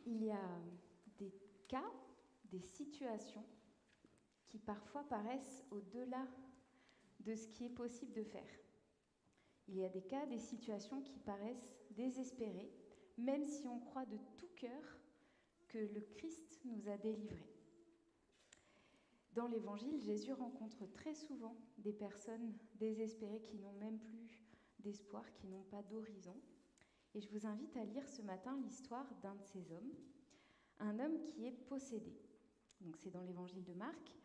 Il y a des cas, des situations qui parfois paraissent au-delà de ce qui est possible de faire. Il y a des cas, des situations qui paraissent désespérées, même si on croit de tout cœur que le Christ nous a délivrés. Dans l'Évangile, Jésus rencontre très souvent des personnes désespérées qui n'ont même plus d'espoir, qui n'ont pas d'horizon. Et je vous invite à lire ce matin l'histoire d'un de ces hommes, un homme qui est possédé. Donc c'est dans l'Évangile de Marc.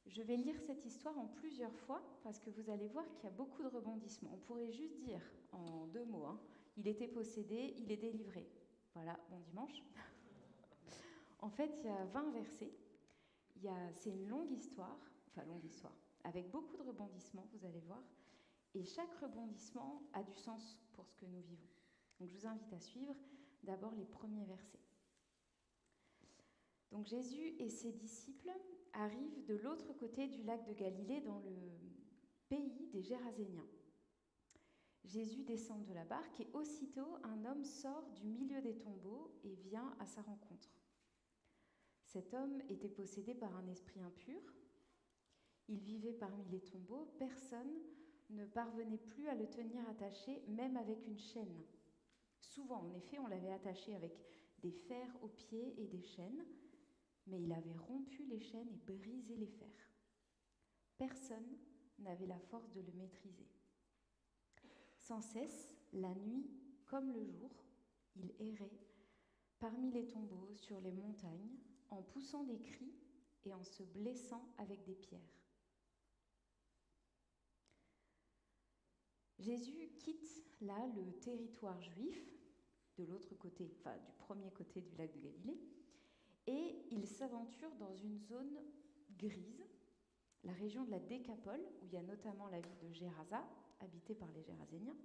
Je vais lire cette histoire en plusieurs fois parce que vous allez voir qu'il y a beaucoup de rebondissements. On pourrait juste dire en 2 mots, il était possédé, il est délivré. Voilà, bon dimanche. En fait, il y a 20 versets. C'est une longue histoire, avec beaucoup de rebondissements, vous allez voir. Et chaque rebondissement a du sens pour ce que nous vivons. Donc je vous invite à suivre d'abord les premiers versets. Donc Jésus et ses disciples arrivent de l'autre côté du lac de Galilée, dans le pays des Géraséniens. Jésus descend de la barque et aussitôt un homme sort du milieu des tombeaux et vient à sa rencontre. Cet homme était possédé par un esprit impur. Il vivait parmi les tombeaux. Personne ne parvenait plus à le tenir attaché, même avec une chaîne. Souvent, en effet, on l'avait attaché avec des fers aux pieds et des chaînes, mais il avait rompu les chaînes et brisé les fers. Personne n'avait la force de le maîtriser. Sans cesse, la nuit comme le jour, il errait parmi les tombeaux, sur les montagnes, en poussant des cris et en se blessant avec des pierres. Jésus quitte là le territoire juif, de l'autre côté, du premier côté du lac de Galilée, et il s'aventure dans une zone grise, la région de la Décapole, où il y a notamment la ville de Gérasa, habitée par les Géraséniens.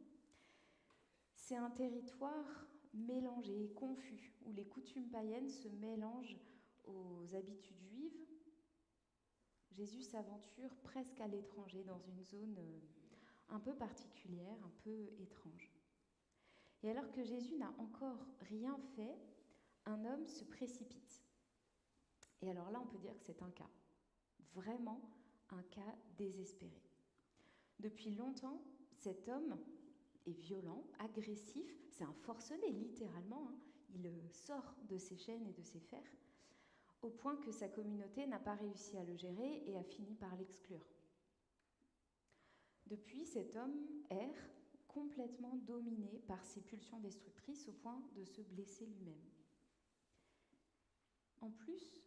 C'est un territoire mélangé, confus, où les coutumes païennes se mélangent aux habitudes juives. Jésus s'aventure presque à l'étranger, dans une zone un peu particulière, un peu étrange. Et alors que Jésus n'a encore rien fait, un homme se précipite. Et alors là, on peut dire que c'est un cas, vraiment un cas désespéré. Depuis longtemps, cet homme est violent, agressif, c'est un forcené littéralement, il sort de ses chaînes et de ses fers, au point que sa communauté n'a pas réussi à le gérer et a fini par l'exclure. Depuis, cet homme erre, complètement dominé par ses pulsions destructrices au point de se blesser lui-même. En plus,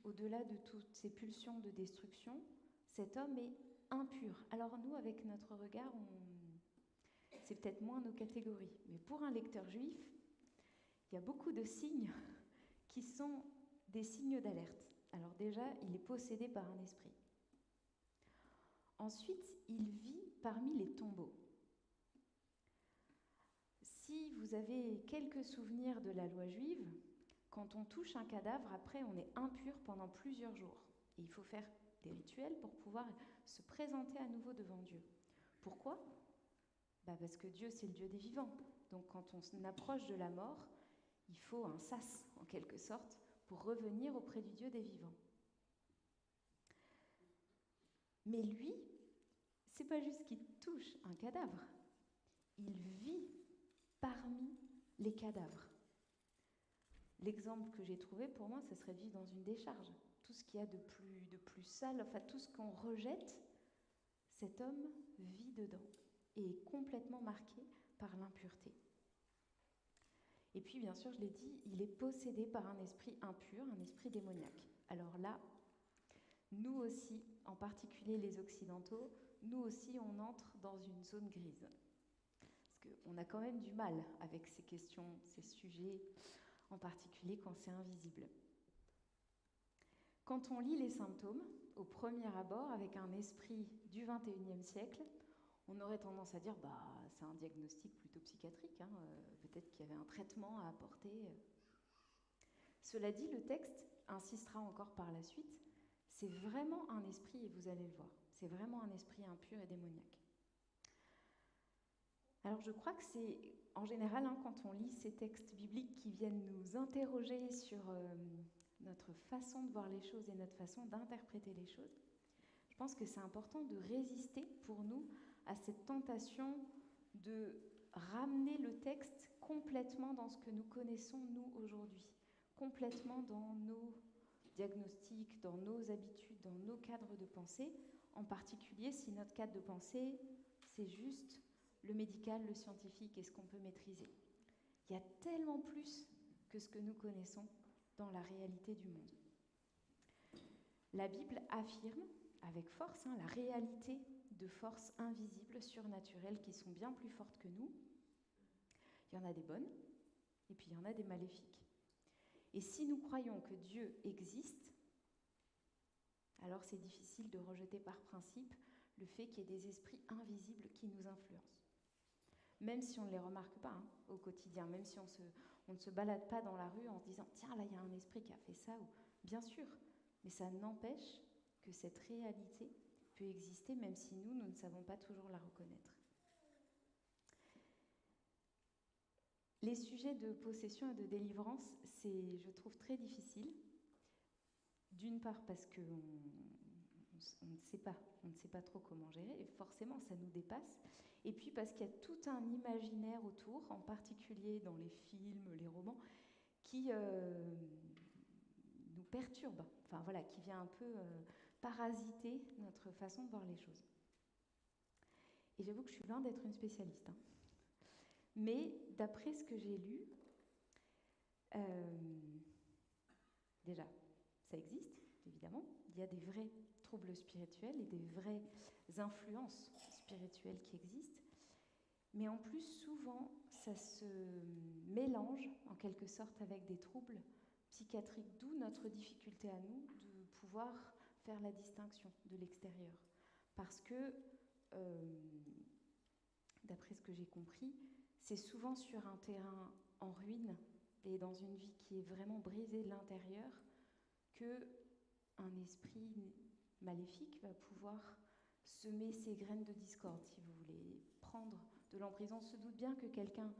au-delà de toutes ces pulsions de destruction, cet homme est impur. Alors nous, avec notre regard, c'est peut-être moins nos catégories, mais pour un lecteur juif, il y a beaucoup de signes qui sont des signes d'alerte. Alors déjà, il est possédé par un esprit. Ensuite, il vit parmi les tombeaux. Si vous avez quelques souvenirs de la loi juive, quand on touche un cadavre, après, on est impur pendant plusieurs jours. Et il faut faire des rituels pour pouvoir se présenter à nouveau devant Dieu. Pourquoi ? Parce que Dieu, c'est le Dieu des vivants. Donc quand on approche de la mort, il faut un sas, en quelque sorte, pour revenir auprès du Dieu des vivants. Mais lui, c'est pas juste qu'il touche un cadavre, il vit parmi les cadavres. L'exemple que j'ai trouvé pour moi, ce serait de vivre dans une décharge. Tout ce qu'il y a de plus sale, tout ce qu'on rejette, cet homme vit dedans et est complètement marqué par l'impureté. Et puis, bien sûr, je l'ai dit, il est possédé par un esprit impur, un esprit démoniaque. Alors là, nous aussi, en particulier les Occidentaux, nous aussi, on entre dans une zone grise. Parce qu'on a quand même du mal avec ces questions, ces sujets, en particulier quand c'est invisible. Quand on lit les symptômes, au premier abord, avec un esprit du XXIe siècle, on aurait tendance à dire c'est un diagnostic plutôt psychiatrique, peut-être qu'il y avait un traitement à apporter. Cela dit, le texte insistera encore par la suite, c'est vraiment un esprit, et vous allez le voir, c'est vraiment un esprit impur et démoniaque. Alors je crois que c'est, en général, quand on lit ces textes bibliques qui viennent nous interroger sur notre façon de voir les choses et notre façon d'interpréter les choses, je pense que c'est important de résister pour nous à cette tentation de ramener le texte complètement dans ce que nous connaissons, nous, aujourd'hui, complètement dans nos diagnostics, dans nos habitudes, dans nos cadres de pensée, en particulier si notre cadre de pensée, c'est juste le médical, le scientifique et ce qu'on peut maîtriser. Il y a tellement plus que ce que nous connaissons dans la réalité du monde. La Bible affirme avec force la réalité de forces invisibles, surnaturelles, qui sont bien plus fortes que nous. Il y en a des bonnes, et puis il y en a des maléfiques. Et si nous croyons que Dieu existe, alors c'est difficile de rejeter par principe le fait qu'il y ait des esprits invisibles qui nous influencent. Même si on ne les remarque pas au quotidien, même si on ne se balade pas dans la rue en se disant « Tiens, là, il y a un esprit qui a fait ça », bien sûr, mais ça n'empêche que cette réalité peut exister, même si nous ne savons pas toujours la reconnaître. Les sujets de possession et de délivrance, c'est, je trouve, très difficile. D'une part parce qu'on ne sait pas trop comment gérer, et forcément ça nous dépasse. Et puis parce qu'il y a tout un imaginaire autour, en particulier dans les films, les romans, qui nous perturbe, qui vient un peu parasiter notre façon de voir les choses. Et j'avoue que je suis loin d'être une spécialiste. Mais d'après ce que j'ai lu, déjà, ça existe, évidemment. Il y a des vrais troubles spirituels et des vraies influences spirituelles qui existent. Mais en plus, souvent, ça se mélange, en quelque sorte, avec des troubles psychiatriques, d'où notre difficulté à nous de pouvoir faire la distinction de l'extérieur. Parce que, d'après ce que j'ai compris, c'est souvent sur un terrain en ruine et dans une vie qui est vraiment brisée de l'intérieur qu'un esprit maléfique va pouvoir semer ses graines de discorde, si vous voulez, prendre de l'emprise. On se doute bien que quelqu'un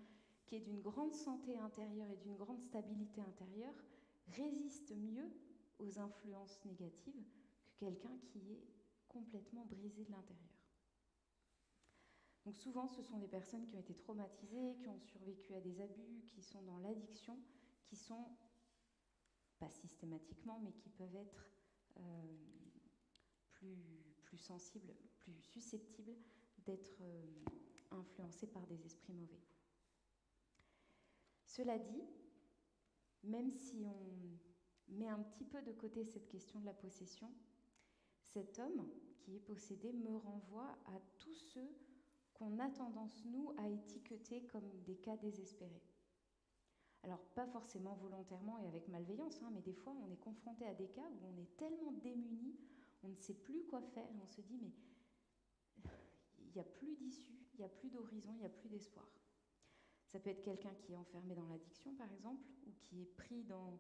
qui est d'une grande santé intérieure et d'une grande stabilité intérieure résiste mieux aux influences négatives que quelqu'un qui est complètement brisé de l'intérieur. Donc souvent, ce sont des personnes qui ont été traumatisées, qui ont survécu à des abus, qui sont dans l'addiction, qui sont, pas systématiquement, mais qui peuvent être plus sensibles, plus susceptibles d'être influencés par des esprits mauvais. Cela dit, même si on met un petit peu de côté cette question de la possession, cet homme qui est possédé me renvoie à tous ceux qu'on a tendance, nous, à étiqueter comme des cas désespérés. Alors, pas forcément volontairement et avec malveillance, mais des fois, on est confronté à des cas où on est tellement démuni, on ne sait plus quoi faire, et on se dit, mais il n'y a plus d'issue, il n'y a plus d'horizon, il n'y a plus d'espoir. Ça peut être quelqu'un qui est enfermé dans l'addiction, par exemple, ou qui est pris dans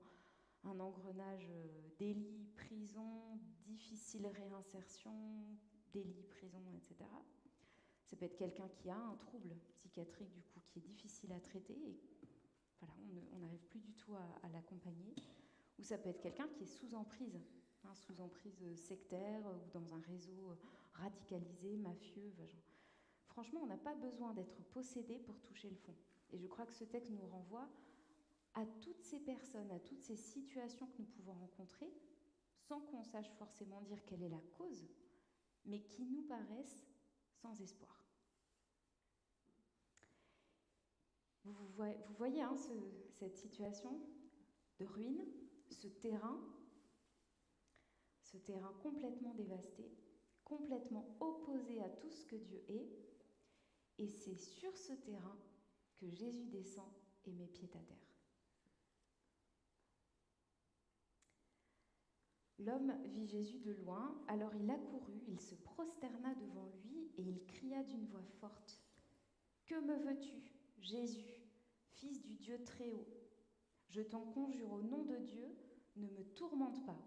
un engrenage délit, prison, difficile réinsertion, délit, prison, etc. Ça peut être quelqu'un qui a un trouble psychiatrique, du coup, qui est difficile à traiter, et voilà, on n'arrive plus du tout à l'accompagner. Ou ça peut être quelqu'un qui est sous emprise sectaire, ou dans un réseau radicalisé, mafieux. Franchement, on n'a pas besoin d'être possédé pour toucher le fond. Et je crois que ce texte nous renvoie à toutes ces personnes, à toutes ces situations que nous pouvons rencontrer, sans qu'on sache forcément dire quelle est la cause, mais qui nous paraissent sans espoir. Vous voyez cette situation de ruine, ce terrain complètement dévasté, complètement opposé à tout ce que Dieu est, et c'est sur ce terrain que Jésus descend et met pied à terre. L'homme vit Jésus de loin, alors il accourut, il se prosterna devant lui et il cria d'une voix forte : « Que me veux-tu, Jésus, fils du Dieu très haut ? Je t'en conjure au nom de Dieu, ne me tourmente pas. »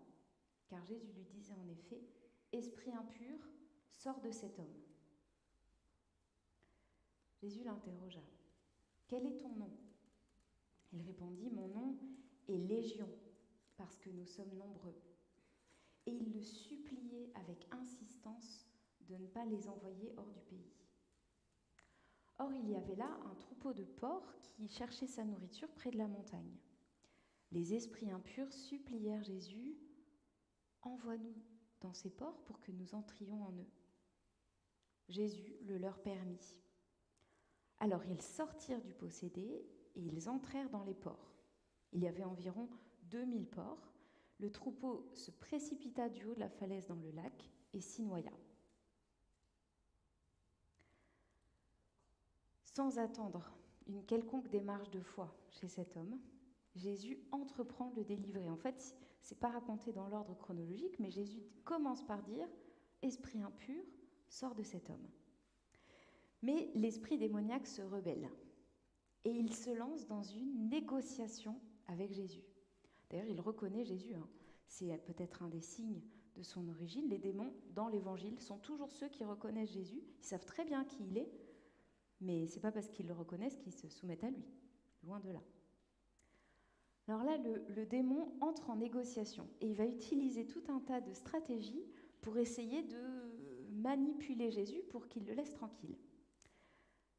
Car Jésus lui disait en effet : « Esprit impur, sors de cet homme. » Jésus l'interrogea. « Quel est ton nom ?» Il répondit, « Mon nom est Légion, parce que nous sommes nombreux. » Et il le suppliait avec insistance de ne pas les envoyer hors du pays. Or, il y avait là un troupeau de porcs qui cherchait sa nourriture près de la montagne. Les esprits impurs supplièrent Jésus, « Envoie-nous dans ces porcs pour que nous entrions en eux. » Jésus le leur permit. Alors ils sortirent du possédé et ils entrèrent dans les porcs. Il y avait environ 2000 porcs. Le troupeau se précipita du haut de la falaise dans le lac et s'y noya. Sans attendre une quelconque démarche de foi chez cet homme, Jésus entreprend de le délivrer. En fait, ce n'est pas raconté dans l'ordre chronologique, mais Jésus commence par dire « Esprit impur, sors de cet homme ». Mais l'esprit démoniaque se rebelle et il se lance dans une négociation avec Jésus. D'ailleurs, il reconnaît Jésus. C'est peut-être un des signes de son origine. Les démons, dans l'Évangile, sont toujours ceux qui reconnaissent Jésus. Ils savent très bien qui il est, mais ce n'est pas parce qu'ils le reconnaissent qu'ils se soumettent à lui. Loin de là. Alors là, le démon entre en négociation et il va utiliser tout un tas de stratégies pour essayer de manipuler Jésus pour qu'il le laisse tranquille.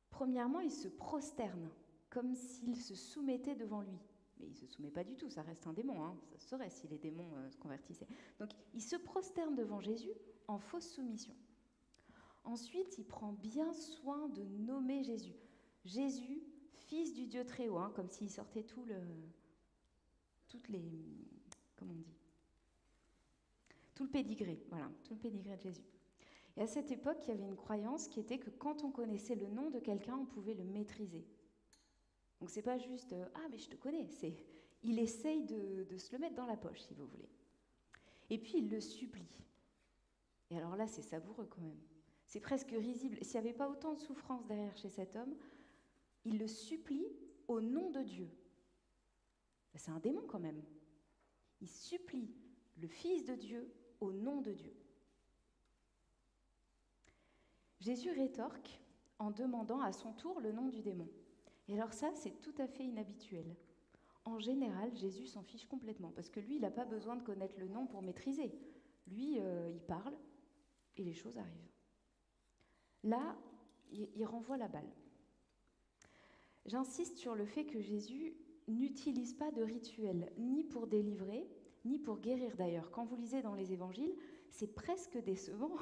Premièrement, il se prosterne, comme s'il se soumettait devant lui. Mais il ne se soumet pas du tout, ça reste un démon, ça se saurait si les démons se convertissaient. Donc il se prosterne devant Jésus en fausse soumission. Ensuite, il prend bien soin de nommer Jésus. Jésus, fils du Dieu très haut, comme s'il sortait tout le pédigré, voilà, tout le pédigré de Jésus. Et à cette époque, il y avait une croyance qui était que quand on connaissait le nom de quelqu'un, on pouvait le maîtriser. Donc c'est pas juste « Ah, mais je te connais », il essaye de se le mettre dans la poche, si vous voulez. Et puis il le supplie. Et alors là, c'est savoureux quand même. C'est presque risible. S'il n'y avait pas autant de souffrance derrière chez cet homme, il le supplie au nom de Dieu. C'est un démon quand même. Il supplie le Fils de Dieu au nom de Dieu. Jésus rétorque en demandant à son tour le nom du démon. Et alors ça, c'est tout à fait inhabituel. En général, Jésus s'en fiche complètement, parce que lui, il n'a pas besoin de connaître le nom pour maîtriser. Lui, il parle, et les choses arrivent. Là, il renvoie la balle. J'insiste sur le fait que Jésus n'utilise pas de rituel, ni pour délivrer, ni pour guérir d'ailleurs. Quand vous lisez dans les évangiles, c'est presque décevant.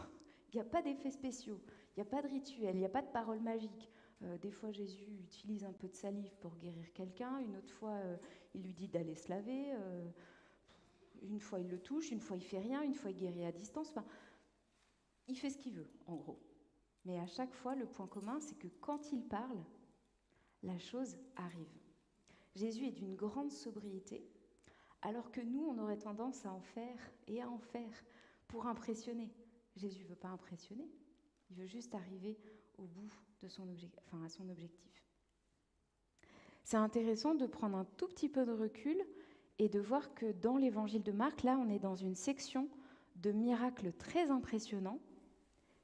Il n'y a pas d'effets spéciaux, il n'y a pas de rituel, il n'y a pas de parole magique. Des fois, Jésus utilise un peu de salive pour guérir quelqu'un. Une autre fois, il lui dit d'aller se laver. Une fois, il le touche. Une fois, il ne fait rien. Une fois, il guérit à distance. Enfin, il fait ce qu'il veut, en gros. Mais à chaque fois, le point commun, c'est que quand il parle, la chose arrive. Jésus est d'une grande sobriété, alors que nous, on aurait tendance à en faire et à en faire pour impressionner. Jésus ne veut pas impressionner. Il veut juste arriver au bout de à son objectif. C'est intéressant de prendre un tout petit peu de recul et de voir que dans l'évangile de Marc, là, on est dans une section de miracles très impressionnants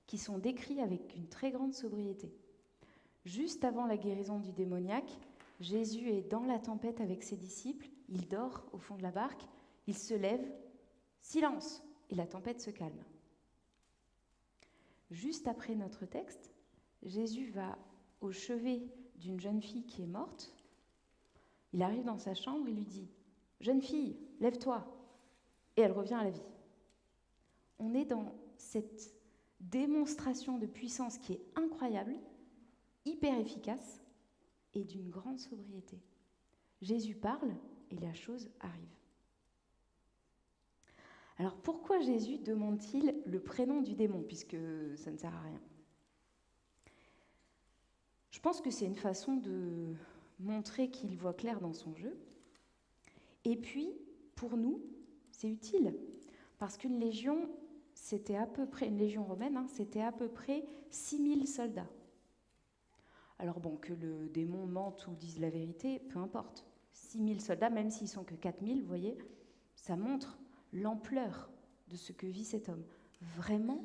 qui sont décrits avec une très grande sobriété. Juste avant la guérison du démoniaque, Jésus est dans la tempête avec ses disciples, il dort au fond de la barque, il se lève, silence, et la tempête se calme. Juste après notre texte, Jésus va au chevet d'une jeune fille qui est morte. Il arrive dans sa chambre et lui dit « Jeune fille, lève-toi !» Et elle revient à la vie. On est dans cette démonstration de puissance qui est incroyable, hyper efficace et d'une grande sobriété. Jésus parle et la chose arrive. Alors pourquoi Jésus demande-t-il le prénom du démon, puisque ça ne sert à rien ? Je pense que c'est une façon de montrer qu'il voit clair dans son jeu. Et puis, pour nous, c'est utile, parce qu'une légion, c'était à peu près, une légion romaine, c'était à peu près 6000 soldats. Alors bon, que le démon mente ou dise la vérité, peu importe. 6000 soldats, même s'ils sont que 4000, vous voyez, ça montre l'ampleur de ce que vit cet homme. Vraiment,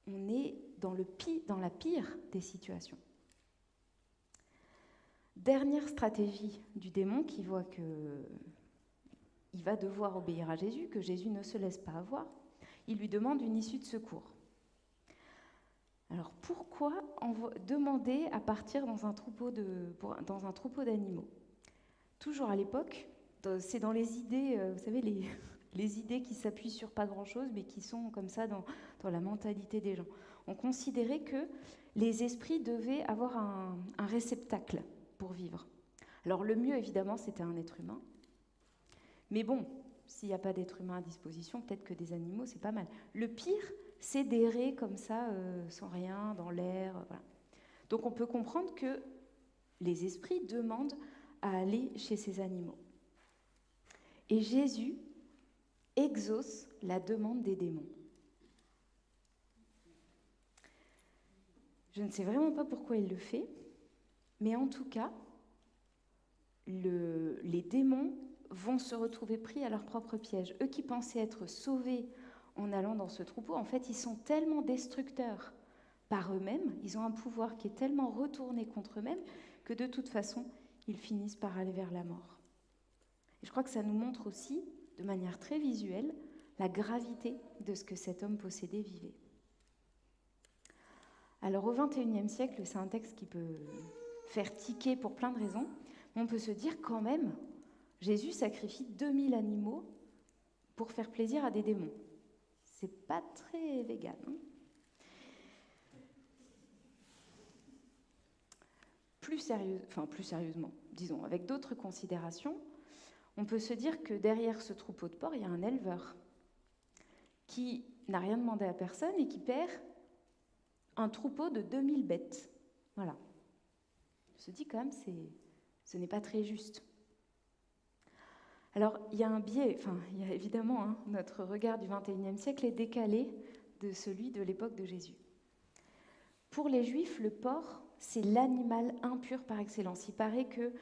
on est dans la pire des situations. Dernière stratégie du démon qui voit qu'il va devoir obéir à Jésus, que Jésus ne se laisse pas avoir. Il lui demande une issue de secours. Alors pourquoi demander à partir dans un troupeau d'animaux? Toujours à l'époque, c'est dans les idées, vous savez, les idées qui s'appuient sur pas grand-chose, mais qui sont comme ça dans la mentalité des gens. On considérait que les esprits devaient avoir un réceptacle pour vivre. Alors le mieux, évidemment, c'était un être humain. Mais bon, s'il n'y a pas d'être humain à disposition, peut-être que des animaux, c'est pas mal. Le pire, c'est d'errer comme ça, sans rien, dans l'air. Voilà. Donc on peut comprendre que les esprits demandent à aller chez ces animaux. Et Jésus exauce la demande des démons. Je ne sais vraiment pas pourquoi il le fait, mais en tout cas, les démons vont se retrouver pris à leur propre piège. Eux qui pensaient être sauvés en allant dans ce troupeau, en fait, ils sont tellement destructeurs par eux-mêmes, ils ont un pouvoir qui est tellement retourné contre eux-mêmes, que de toute façon, ils finissent par aller vers la mort. Et je crois que ça nous montre aussi, de manière très visuelle, la gravité de ce que cet homme possédé vivait. Alors au XXIe siècle, c'est un texte qui peut faire tiquer pour plein de raisons, mais on peut se dire quand même, Jésus sacrifie 2000 animaux pour faire plaisir à des démons. C'est pas très vegan, hein ? Plus sérieusement, disons, avec d'autres considérations, on peut se dire que derrière ce troupeau de porcs, il y a un éleveur qui n'a rien demandé à personne et qui perd un troupeau de 2000 bêtes. Voilà. On se dit quand même, ce n'est pas très juste. Alors, il y a un biais, il y a évidemment, notre regard du XXIe siècle est décalé de celui de l'époque de Jésus. Pour les Juifs, le porc, c'est l'animal impur par excellence. Il paraît que,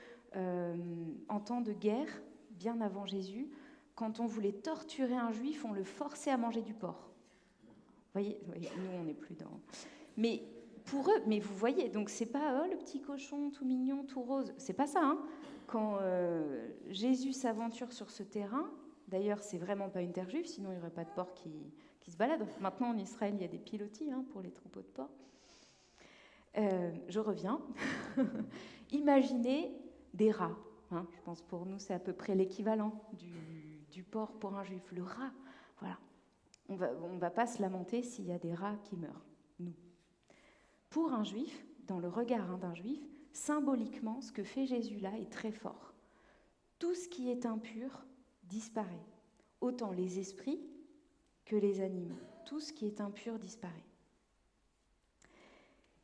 en temps de guerre, bien avant Jésus, quand on voulait torturer un Juif, on le forçait à manger du porc. Vous voyez, nous, on n'est plus dans... Mais pour eux, mais vous voyez, donc c'est pas le petit cochon tout mignon, tout rose, c'est pas ça, hein. Quand Jésus s'aventure sur ce terrain, d'ailleurs, c'est vraiment pas une terre juive, sinon il n'y aurait pas de porc qui se balade. Maintenant, en Israël, il y a des pilotis pour les troupeaux de porcs. Je reviens. Imaginez des rats. Je pense pour nous, c'est à peu près l'équivalent du porc pour un juif. Le rat, voilà. On va pas se lamenter s'il y a des rats qui meurent, nous. Pour un juif, dans le regard d'un juif, symboliquement, ce que fait Jésus là est très fort. Tout ce qui est impur disparaît. Autant les esprits que les animaux. Tout ce qui est impur disparaît.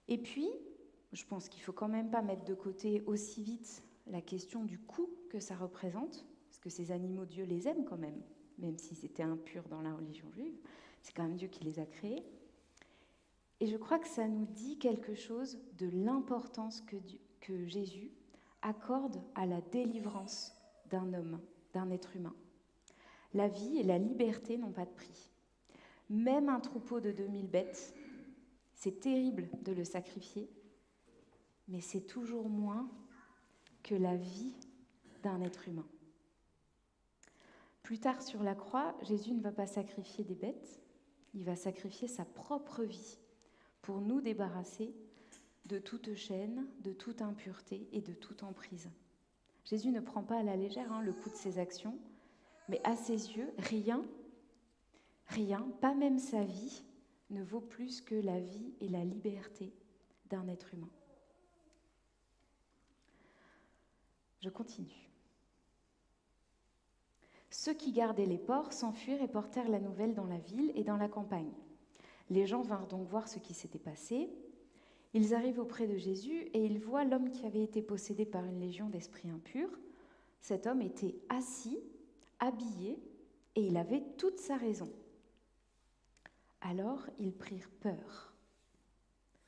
Et puis, je pense qu'il ne faut quand même pas mettre de côté aussi vite la question du coût que ça représente, parce que ces animaux, Dieu les aime quand même si c'était impur dans la religion juive, c'est quand même Dieu qui les a créés. Et je crois que ça nous dit quelque chose de l'importance que Jésus accorde à la délivrance d'un homme, d'un être humain. La vie et la liberté n'ont pas de prix. Même un troupeau de 2000 bêtes, c'est terrible de le sacrifier, mais c'est toujours moins que la vie d'un être humain. Plus tard sur la croix, Jésus ne va pas sacrifier des bêtes, il va sacrifier sa propre vie pour nous débarrasser de toute chaîne, de toute impureté et de toute emprise. Jésus ne prend pas à la légère le coût de ses actions, mais à ses yeux, rien, pas même sa vie, ne vaut plus que la vie et la liberté d'un être humain. Je continue. Ceux qui gardaient les porcs s'enfuirent et portèrent la nouvelle dans la ville et dans la campagne. Les gens vinrent donc voir ce qui s'était passé. Ils arrivent auprès de Jésus et ils voient l'homme qui avait été possédé par une légion d'esprits impurs. Cet homme était assis, habillé, et il avait toute sa raison. Alors ils prirent peur.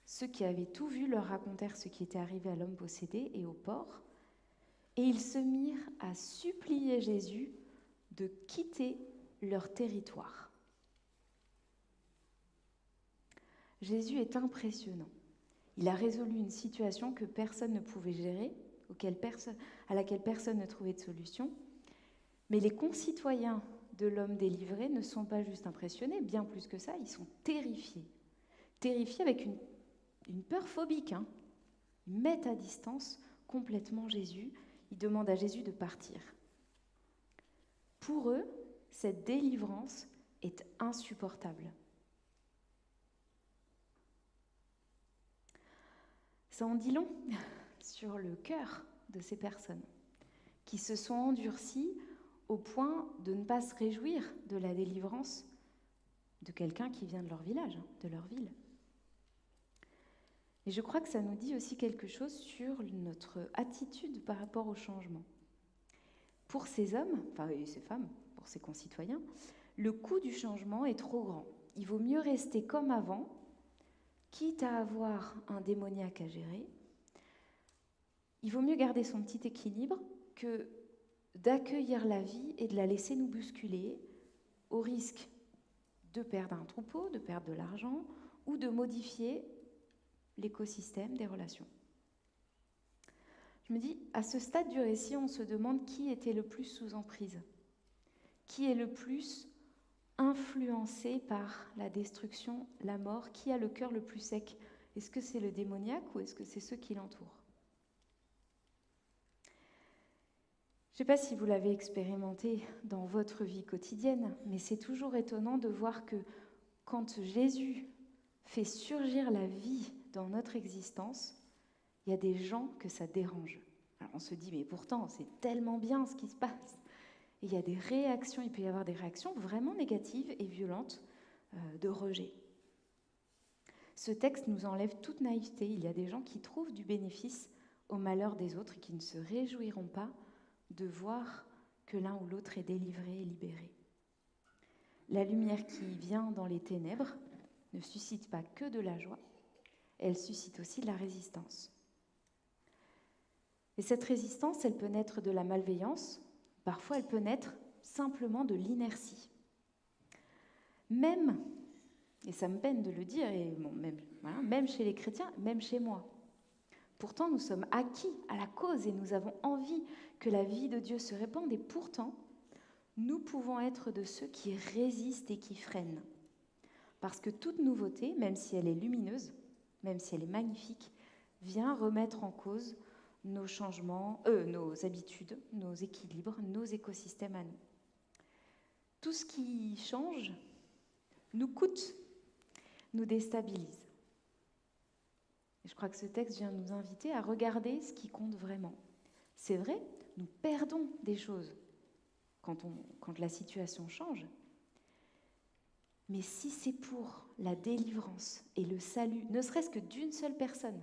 Ceux qui avaient tout vu leur racontèrent ce qui était arrivé à l'homme possédé et au porc, et ils se mirent à supplier Jésus de quitter leur territoire. Jésus est impressionnant. Il a résolu une situation que personne ne pouvait gérer, à laquelle personne ne trouvait de solution. Mais les concitoyens de l'homme délivré ne sont pas juste impressionnés, bien plus que ça, ils sont terrifiés. Terrifiés avec une peur phobique. Ils mettent à distance complètement Jésus. Ils demandent à Jésus de partir. Pour eux, cette délivrance est insupportable. Ça en dit long sur le cœur de ces personnes qui se sont endurcies au point de ne pas se réjouir de la délivrance de quelqu'un qui vient de leur village, de leur ville. Et je crois que ça nous dit aussi quelque chose sur notre attitude par rapport au changement. Pour ces hommes, et ces femmes, pour ces concitoyens, le coût du changement est trop grand. Il vaut mieux rester comme avant, quitte à avoir un démoniaque à gérer. Il vaut mieux garder son petit équilibre que d'accueillir la vie et de la laisser nous bousculer au risque de perdre un troupeau, de perdre de l'argent ou de modifier l'écosystème des relations. Je me dis, à ce stade du récit, on se demande qui était le plus sous emprise, qui est le plus influencé par la destruction, la mort, qui a le cœur le plus sec. Est-ce que c'est le démoniaque ou est-ce que c'est ceux qui l'entourent ? Je ne sais pas si vous l'avez expérimenté dans votre vie quotidienne, mais c'est toujours étonnant de voir que quand Jésus fait surgir la vie dans notre existence, il y a des gens que ça dérange. Alors on se dit, mais pourtant, c'est tellement bien ce qui se passe. Et il y a des réactions, il peut y avoir des réactions vraiment négatives et violentes de rejet. Ce texte nous enlève toute naïveté. Il y a des gens qui trouvent du bénéfice au malheur des autres et qui ne se réjouiront pas de voir que l'un ou l'autre est délivré et libéré. La lumière qui vient dans les ténèbres ne suscite pas que de la joie, elle suscite aussi de la résistance. Et cette résistance, elle peut naître de la malveillance, parfois elle peut naître simplement de l'inertie. Même, et ça me peine de le dire, et bon, même chez les chrétiens, même chez moi. Pourtant, nous sommes acquis à la cause et nous avons envie que la vie de Dieu se répande. Et pourtant, nous pouvons être de ceux qui résistent et qui freinent. Parce que toute nouveauté, même si elle est lumineuse, même si elle est magnifique, vient remettre en cause nos changements, nos habitudes, nos équilibres, nos écosystèmes à nous. Tout ce qui change nous coûte, nous déstabilise. Et je crois que ce texte vient nous inviter à regarder ce qui compte vraiment. C'est vrai, nous perdons des choses quand la situation change. Mais si c'est pour la délivrance et le salut, ne serait-ce que d'une seule personne,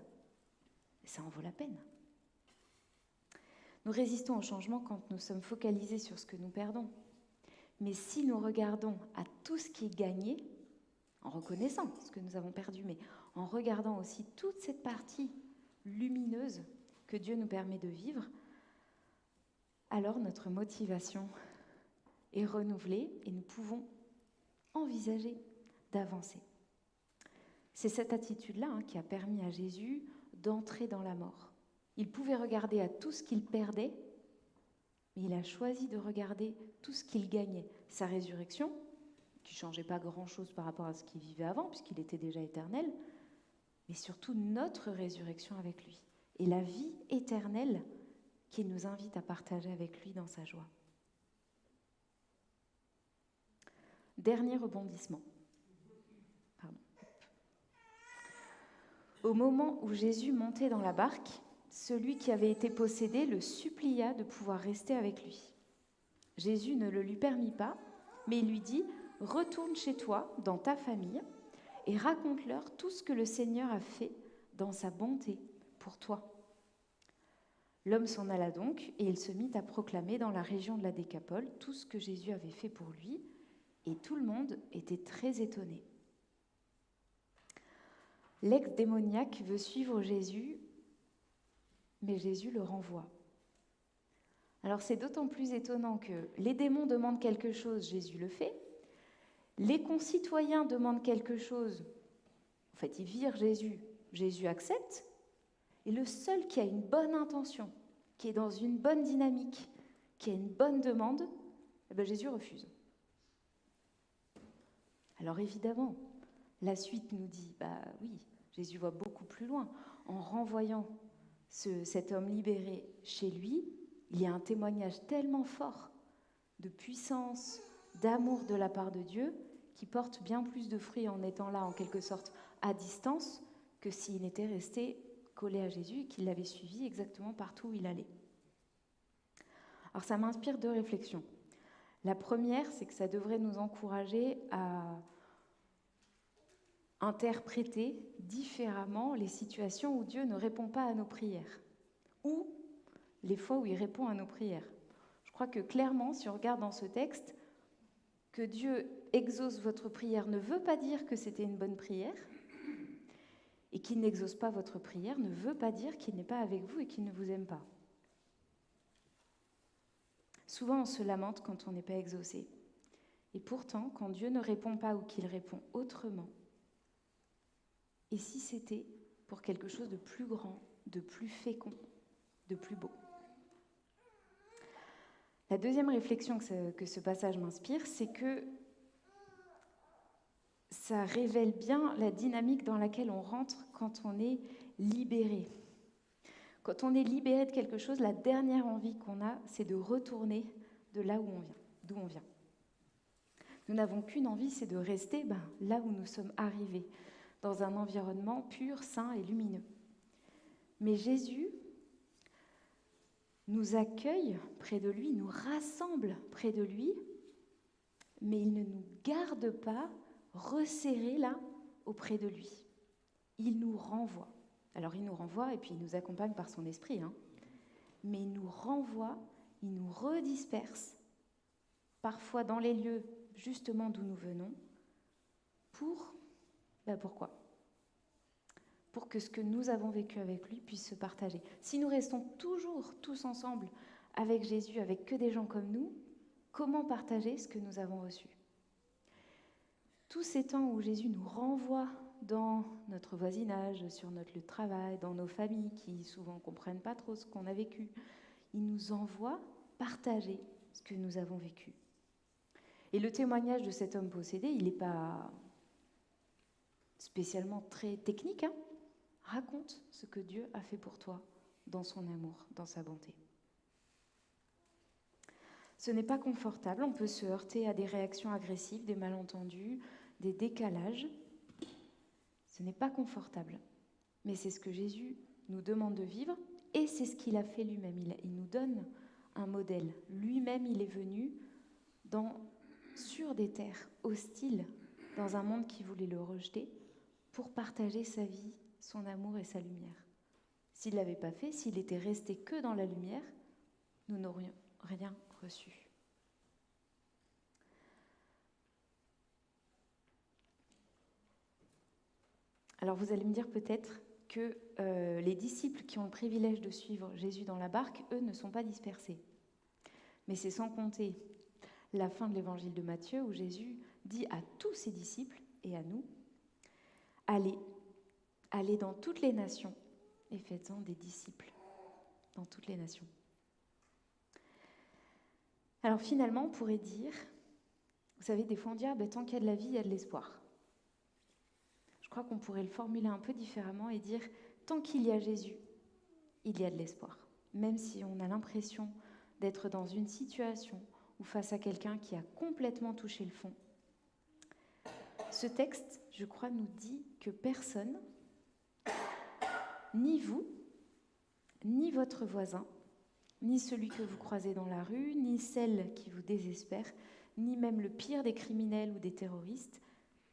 ça en vaut la peine. Nous résistons au changement quand nous sommes focalisés sur ce que nous perdons. Mais si nous regardons à tout ce qui est gagné, en reconnaissant ce que nous avons perdu, mais en regardant aussi toute cette partie lumineuse que Dieu nous permet de vivre, alors notre motivation est renouvelée et nous pouvons envisager d'avancer. C'est cette attitude-là qui a permis à Jésus d'entrer dans la mort. Il pouvait regarder à tout ce qu'il perdait, mais il a choisi de regarder tout ce qu'il gagnait. Sa résurrection, qui ne changeait pas grand-chose par rapport à ce qu'il vivait avant, puisqu'il était déjà éternel, mais surtout notre résurrection avec lui. Et la vie éternelle qu'il nous invite à partager avec lui dans sa joie. Dernier rebondissement. Au moment où Jésus montait dans la barque, celui qui avait été possédé le supplia de pouvoir rester avec lui. Jésus ne le lui permit pas, mais il lui dit « Retourne chez toi, dans ta famille, et raconte-leur tout ce que le Seigneur a fait dans sa bonté pour toi. » L'homme s'en alla donc, et il se mit à proclamer dans la région de la Décapole tout ce que Jésus avait fait pour lui, et tout le monde était très étonné. L'ex-démoniaque veut suivre Jésus, mais Jésus le renvoie. Alors c'est d'autant plus étonnant que les démons demandent quelque chose, Jésus le fait. Les concitoyens demandent quelque chose, en fait ils virent Jésus, Jésus accepte. Et le seul qui a une bonne intention, qui est dans une bonne dynamique, qui a une bonne demande, Jésus refuse. Alors évidemment, la suite nous dit, oui, Jésus va beaucoup plus loin. En renvoyant cet homme libéré chez lui, il y a un témoignage tellement fort de puissance, d'amour de la part de Dieu, qui porte bien plus de fruits en étant là, en quelque sorte, à distance, que s'il était resté collé à Jésus et qu'il l'avait suivi exactement partout où il allait. Alors ça m'inspire 2 réflexions. La première, c'est que ça devrait nous encourager à interpréter différemment les situations où Dieu ne répond pas à nos prières, ou les fois où il répond à nos prières. Je crois que clairement, si on regarde dans ce texte, que Dieu exauce votre prière ne veut pas dire que c'était une bonne prière, et qu'il n'exauce pas votre prière ne veut pas dire qu'il n'est pas avec vous et qu'il ne vous aime pas. Souvent, on se lamente quand on n'est pas exaucé. Et pourtant, quand Dieu ne répond pas ou qu'il répond autrement, et si c'était pour quelque chose de plus grand, de plus fécond, de plus beau. La deuxième réflexion que ce passage m'inspire, c'est que ça révèle bien la dynamique dans laquelle on rentre quand on est libéré. Quand on est libéré de quelque chose, la dernière envie qu'on a, c'est de retourner de là où on vient, d'où on vient. Nous n'avons qu'une envie, c'est de rester là où nous sommes arrivés, dans un environnement pur, sain et lumineux. Mais Jésus nous accueille près de lui, nous rassemble près de lui, mais il ne nous garde pas resserrés là, auprès de lui. Il nous renvoie. Alors il nous renvoie et puis il nous accompagne par son esprit, mais il nous renvoie, il nous redisperse, parfois dans les lieux justement d'où nous venons, pourquoi ? Pour que ce que nous avons vécu avec lui puisse se partager. Si nous restons toujours tous ensemble avec Jésus, avec que des gens comme nous, comment partager ce que nous avons reçu ? Tous ces temps où Jésus nous renvoie dans notre voisinage, sur notre lieu de travail, dans nos familles qui souvent ne comprennent pas trop ce qu'on a vécu, il nous envoie partager ce que nous avons vécu. Et le témoignage de cet homme possédé, il n'est pas spécialement très technique, Raconte ce que Dieu a fait pour toi dans son amour, dans sa bonté. Ce n'est pas confortable, on peut se heurter à des réactions agressives, des malentendus, des décalages. Ce n'est pas confortable, mais c'est ce que Jésus nous demande de vivre et c'est ce qu'il a fait lui-même. Il nous donne un modèle. Lui-même, il est venu sur des terres hostiles, dans un monde qui voulait le rejeter, pour partager sa vie, son amour et sa lumière. S'il ne l'avait pas fait, s'il était resté que dans la lumière, nous n'aurions rien reçu. Alors vous allez me dire peut-être que les disciples qui ont le privilège de suivre Jésus dans la barque, eux, ne sont pas dispersés. Mais c'est sans compter la fin de l'évangile de Matthieu où Jésus dit à tous ses disciples et à nous, allez dans toutes les nations et faites-en des disciples dans toutes les nations. Alors finalement, on pourrait dire, vous savez, des fois on dit, tant qu'il y a de la vie, il y a de l'espoir. Je crois qu'on pourrait le formuler un peu différemment et dire, tant qu'il y a Jésus, il y a de l'espoir. Même si on a l'impression d'être dans une situation ou face à quelqu'un qui a complètement touché le fond. Ce texte, je crois, nous dit que personne, ni vous, ni votre voisin, ni celui que vous croisez dans la rue, ni celle qui vous désespère, ni même le pire des criminels ou des terroristes,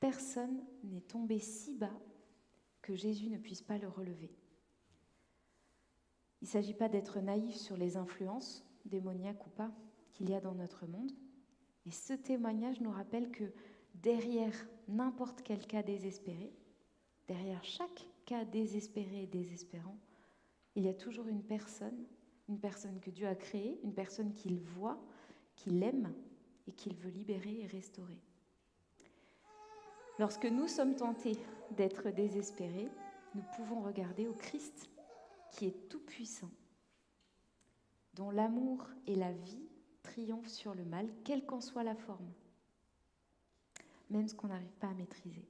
personne n'est tombé si bas que Jésus ne puisse pas le relever. Il ne s'agit pas d'être naïf sur les influences, démoniaques ou pas, qu'il y a dans notre monde. Et ce témoignage nous rappelle que derrière n'importe quel cas désespéré, derrière chaque cas désespéré et désespérant, il y a toujours une personne que Dieu a créée, une personne qu'il voit, qu'il aime et qu'il veut libérer et restaurer. Lorsque nous sommes tentés d'être désespérés, nous pouvons regarder au Christ qui est tout-puissant dont l'amour et la vie triomphent sur le mal, quelle qu'en soit la forme, même ce qu'on n'arrive pas à maîtriser.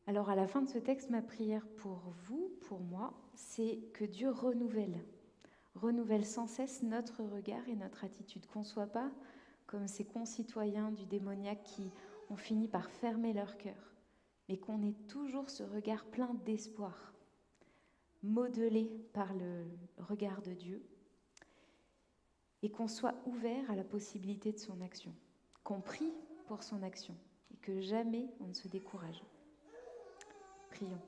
Alors à la fin de ce texte, ma prière pour vous, pour moi, c'est que Dieu renouvelle sans cesse notre regard et notre attitude, qu'on ne soit pas comme ces concitoyens du démoniaque qui ont fini par fermer leur cœur, mais qu'on ait toujours ce regard plein d'espoir, modelé par le regard de Dieu, et qu'on soit ouvert à la possibilité de son action, qu'on prie pour son action, et que jamais on ne se décourage. Prions.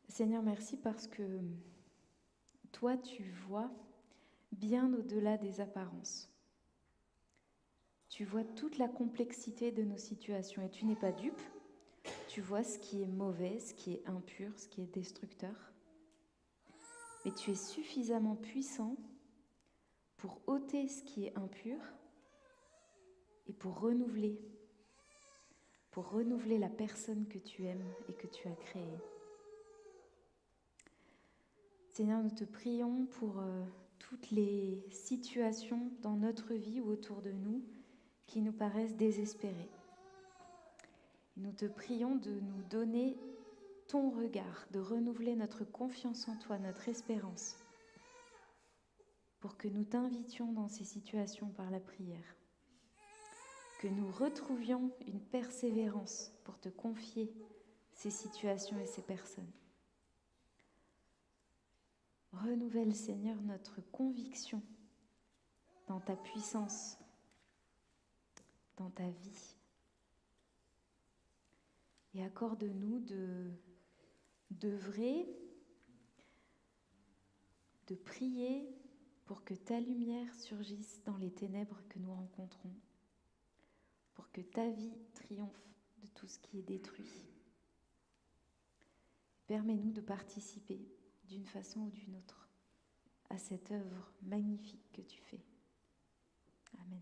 Seigneur, merci parce que toi, tu vois bien au-delà des apparences. Tu vois toute la complexité de nos situations et tu n'es pas dupe. Tu vois ce qui est mauvais, ce qui est impur, ce qui est destructeur. Mais tu es suffisamment puissant pour ôter ce qui est impur et pour renouveler la personne que tu aimes et que tu as créée. Seigneur, nous te prions pour toutes les situations dans notre vie ou autour de nous qui nous paraissent désespérées. Nous te prions de nous donner ton regard, de renouveler notre confiance en toi, notre espérance, pour que nous t'invitions dans ces situations par la prière, que nous retrouvions une persévérance pour te confier ces situations et ces personnes. Renouvelle, Seigneur, notre conviction dans ta puissance, dans ta vie. Et accorde-nous d'œuvrer, de prier pour que ta lumière surgisse dans les ténèbres que nous rencontrons, pour que ta vie triomphe de tout ce qui est détruit. Permets-nous de participer d'une façon ou d'une autre à cette œuvre magnifique que tu fais. Amen.